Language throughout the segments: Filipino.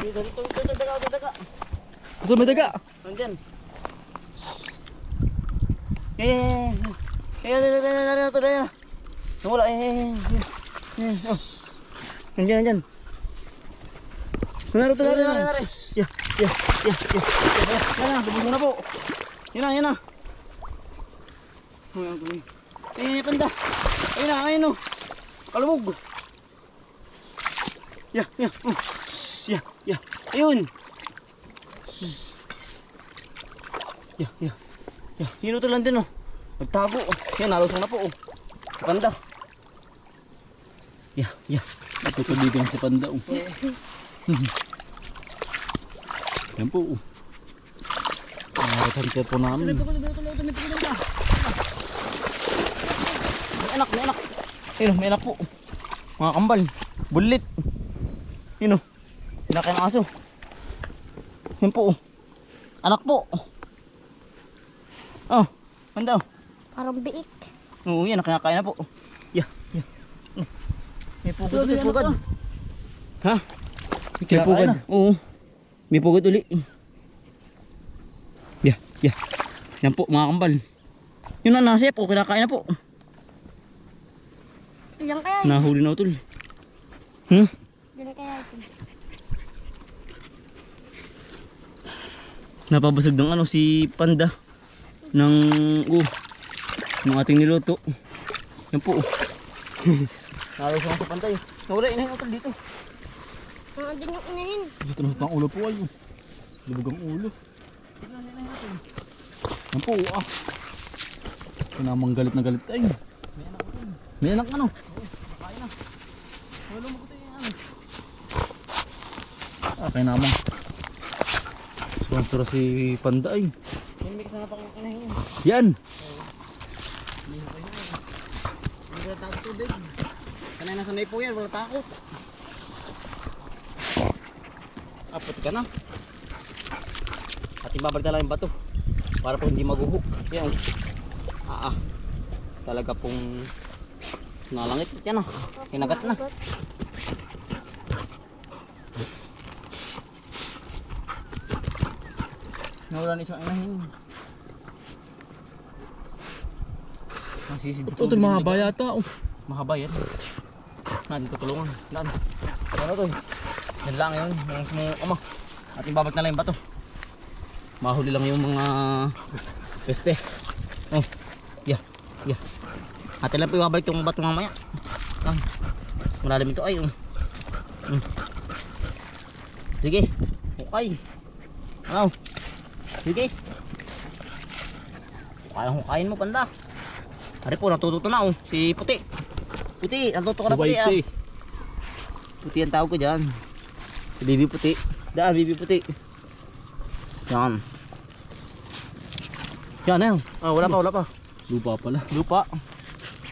Daga. Ito may daga. Nandyan. Ayan. Nawala. Nandyan. Nari. Ya. Yan na, lubog na po. Yan na. Panda. Ayun o. Kalubog. Ya. Ayun. Ya. Hino to lang din o. Nagtago. Yan, nalusong na po o. Si Panda. Ya. Tutubigan si Panda. Yan po. Nakakasantya po namin. May anak. Ayun, may anak po. Mga kambal. Bulit. Yun o. Pinakain ang aso. Yun po. Anak po. Oh, Panda. Parang biik. Oo, yan. Kinakain na po. Ya. May pugad. Ha? May pugad. Oo. May pugad uli. Ya. Yan po mga kambal. Yun na nasa po. Kinakain na po. Ilang kaya? Nahuli na utol. Ilang kaya ito? Napabasag ng si Panda ng ating niluto. Yan po. Nalos ang Panda eh. Nawala inahin utol dito. Din yung inahin. Dito na ang ulo po ay. Lubog ang ulo. Yan po Sinamang galit na galit ay. May anak ano? Kakain na. Wala mo kutin kay namang. Sponsor si Panda ay. Yan may kasama pang inahin yan. Yan. Hindi wala takot tubig. Sanay na sanay po yan. Wala takot. Puti ka na. At ibabalik na lang yung bato para po hindi maguho. Yan. Talaga pong nalangit. Yan kinagat na. Nawala na isang inahin. Masisid sa Ito mga bayata Mahaba yan. Natin tutulungan. Daan. Ano to? Yan lang yun. Yung ama. At ibabalik na lang yung bato. Mahuli lang yung mga peste. Ya. At lang po ibabalik yung bato mamaya. Malalim ito ay. Sige. Okay. Ano? Sige. Hukayin mo Panda. Ari po natututo na si Puti. Puti, natuto ka na Puti White Puti ang tawag ko dyan. Si Bibi Puti. Bibi Puti. Yan. Yan na yun. Wala pa. Lupa pala. Lupa.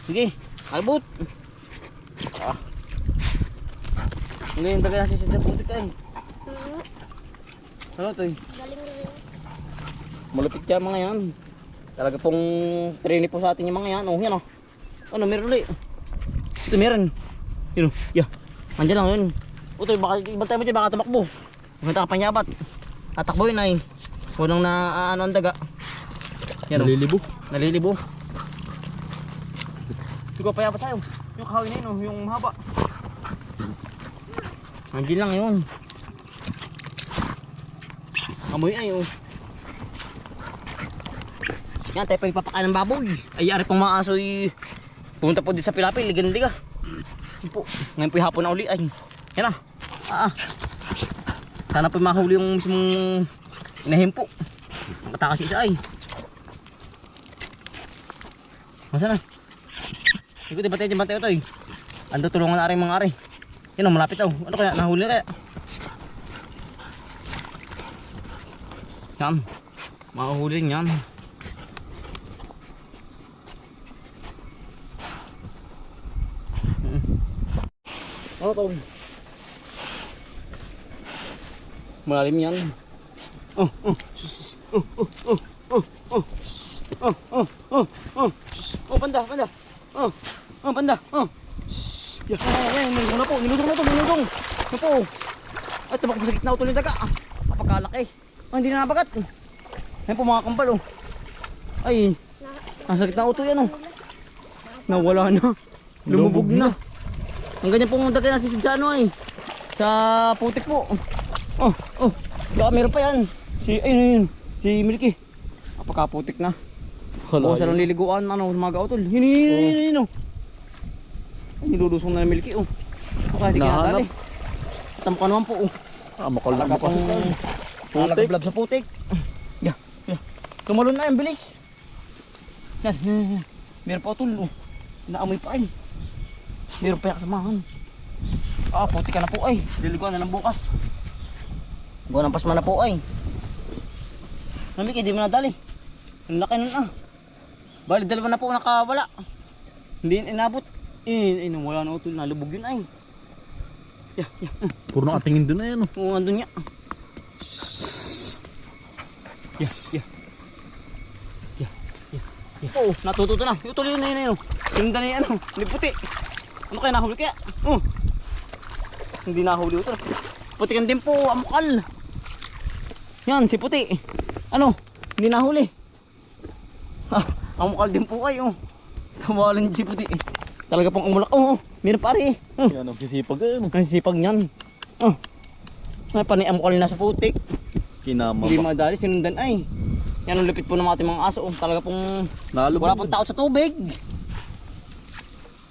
Sige, albut. Hindi yung taga nasisid na Puti ka eh. Ano to eh? Galing rin. Malupit yan mga yan. Talaga pong trainee po sa atin yung mga yan. Yan Ano, meron ulit. Ito meron. Yun ya. Andiyan lang yun. Utoy, baka ibantay mo dyan, baka tumakbo. Maganda ka panyabat. Tatakbo yun ay. Unang na ang daga. Yan Nalilibo. Sige, payabat tayo. Yung kahoy na yun yung mahaba. Andiyan lang yun. Amoy ay Yan, tayo pa ipapakain ng baboy. Ay, ari pong mga asoy. Pumunta po din sa Pilapil, ligan-liga. Ngayon po yung hapon na uli. Ay, yan sana po mahuli yung mismong inahin po. Ang katakas isa ay. Masa na? Ikuti, bantay ito eh. Ando tulungan na rin mga ari. Yan malapit Ano kaya, nahuli na kaya? Yan, mahuhuli yan. Ano to? Malalim yan. Panda. Panda. Yan, nilutong na po. Ano po? Ay, tabak po sa gitna utol yung daga. Kapagkalaki. Ay, hindi na nabagat. Ayan po mga kambal oh. Ay, nasa gitna utol yan oh. Nawala na. Lumubog na. Ang ganyan pong daga na si Jano ay. Sa putik po. Oh, oh. Baka meron pa yan. Ayun. Si Milky. Kapagkaputik na. Baka siya lang liliguan, ano, mga utol. Hinin oh. Ay, nilulusong na ng Milky oh. Baka hindi kinatali. Tampa naman po oh. Makal na Talaga pang nalagablab sa putik. Yeah. Tumalon na yung bilis. Yan. Meron pa utol oh. Naamoy pa ay. Meron pa yung kasamahan. Putik ka na po ay. Liliguan na lang bukas. Buwan ng pasma na po ay. Namiki, di mo nadali. Ang laki nun ah. Bali, dalawa na po nakawala. Hindi inabot. Wala na utol. Nalubog yun ay. Yeah. Puro nakatingin doon na yan oh. Oo, andun niya. Yeah. Oo, natututo na. Utol yun na yun. Tinda na yan ano. Puti. Ano kaya nahuli kaya? Hindi nahuli utol. Putikan din po, amukal. Yan, si puti. Ano? Hindi nahuli. Amukal din po kayo. Tawalan si puti. Talaga pang umulak. Meron pare. Yan ang sisipag yan. Ang sipag niyan. Ay, paniamukal na sa putik. Kinama Hindi ba? madali, sinundan ay. Yan ang lupit po ng ating mga aso. Talaga pong Nalubog. wala pong tao sa tubig.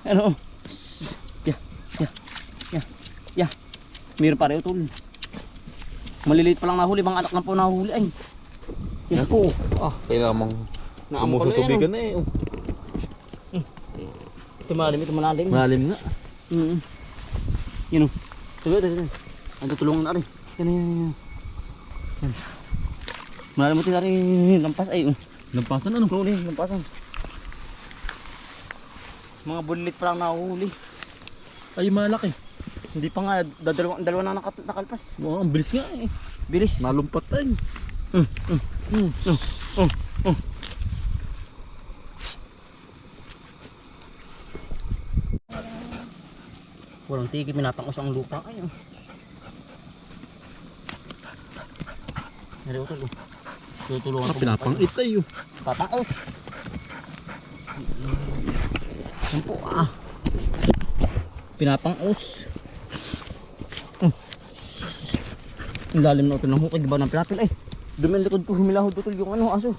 Ano? Yeah. Meron pare utol. Maliliit pa lang nahuli, mga anak na po nahuli ay. Yan po. Kaya namang Naamukal na tumutubigan yan. na eh. Ito malalim. Malalim nga. Yun o. Tuloy. Ang tutulungan na rin. Yan. Malalim mo na rin. Lampas ay. Lampasan ano? Lampasan. Mga bulilit pa lang nahuhuli. Ay malaki. Hindi pa nga, dalawa na nakalpas. Wow, ang bilis nga eh. Bilis. Nalumpat tayo. Walang tigil, minapang usang lupa kayo. Nari utol. Tutulungan ko. Pinapang itay oh. Papaos. Yan po Pinapang-us. Ang lalim na ito ng hukay, ba ng pinapil ay. Dumi ang likod ko, humilahod utol yung aso.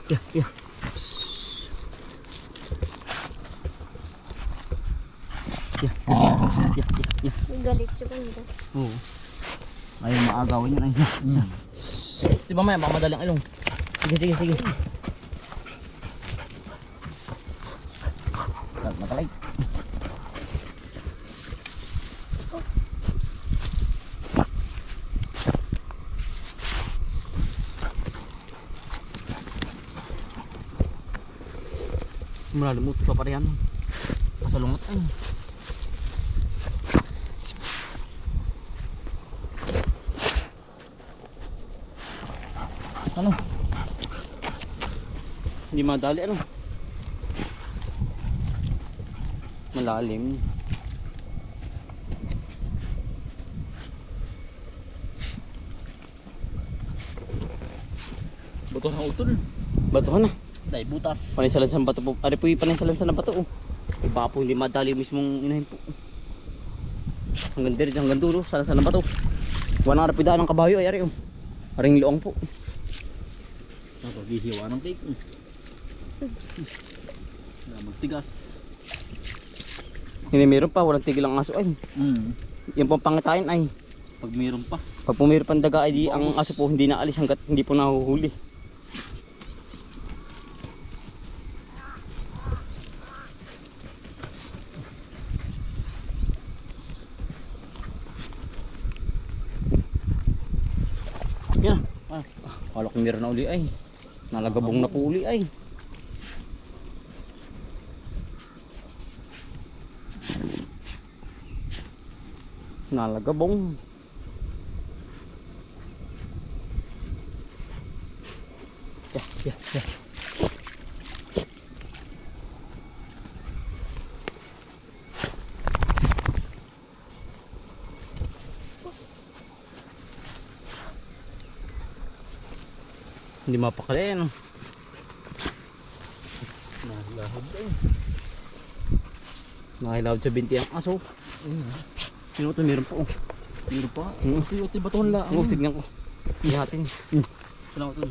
Yeah. Galit siya kanina. Oo. Ayaw maagawin yun ay. Diba maya, baka madaling ilong. Sige. Matalay. Malalimut pa pare yan. Kasalungot ay. Ano? Hindi madali ano? Malalim. Bato ng utol. Batuhan na. Dahil butas. Panisalansan bato po. Ari po yung panisalansan na bato oh. Iba po hindi madali mismong inahin po. Hanggang dito, hanggang dulo. Salansan na bato. Walang rapidaan ng kabayo ay ari oh. Aring loong po. Napagihiwa ng cake. Magtigas. Hindi meron pa, walang tigil ang aso ay. Yung pang pangitain ay. Pag mayroon pa. Pag pumayroon pang daga ay di ang aso po hindi naalis hanggat hindi po nahuhuli. Yan. Kala ko meron na uli ay. Nalagabong na po uli ay. Nalagabong. Yeah. Hindi mapakali ano. Nalahod eh. Nakilawad sa binti ang aso. Sino ito? Meron pa oh. Tiro pa. Hmm. Kasi uti baton lang. Oo, tignan ko. Ihatin. Ito lang ito.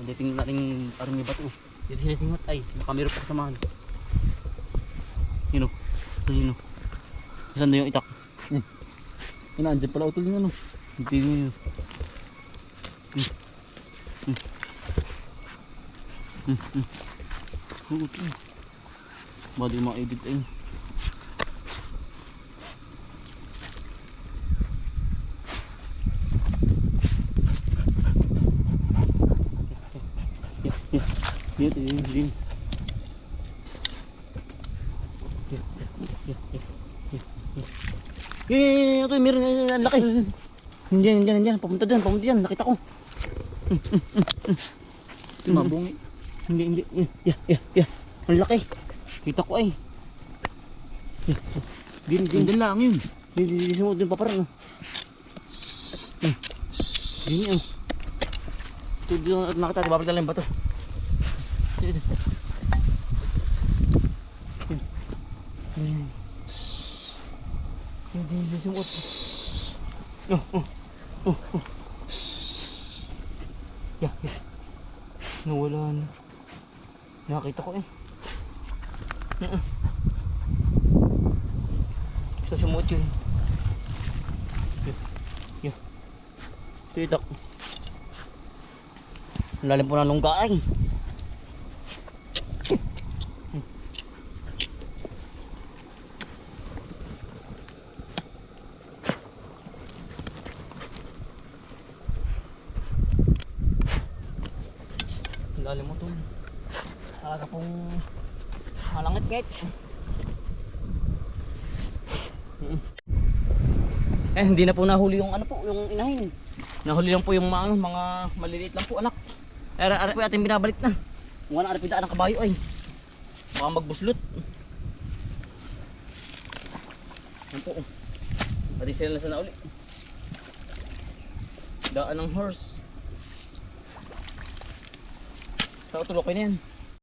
Hindi tingnan natin parang may bato. Dito sila singot. Ay, baka meron pa kasamahan. Yun o. Ito yun o. Saan na yung itak? Andyan pala utol yung ano. Hindi yun. Oo, ito. Baka di ma-edit ay. Dito yun. Ito meron ang laki. Nandiyan. Papunta dyan. Nakita ko. Mabungi. Hindi. Yeah. Ang laki. Kita ko ay. Din. lang yun. Hindi sumod din pa parang. Din yan. Ito dito nakita. Babalik talang ba ito? Ito. Hindi sumod. Oh. Yeah. Nawala na. Nakita ko eh. Sa sumot yun. Yeah. Titak. Lalim po na nung gaay. Lalim mo to. Talaga pong malangit-ngit. Hindi na po nahuli yung ano po, yung inahin. Nahuli lang po yung mga maliliit lang po anak. Ara po ating binabalik na. Mga naarapidaan ng kabayo ay. Baka magbuslot. Yan po. Pati sila na sana uli. Daan ng horse. Sa utulok na yan.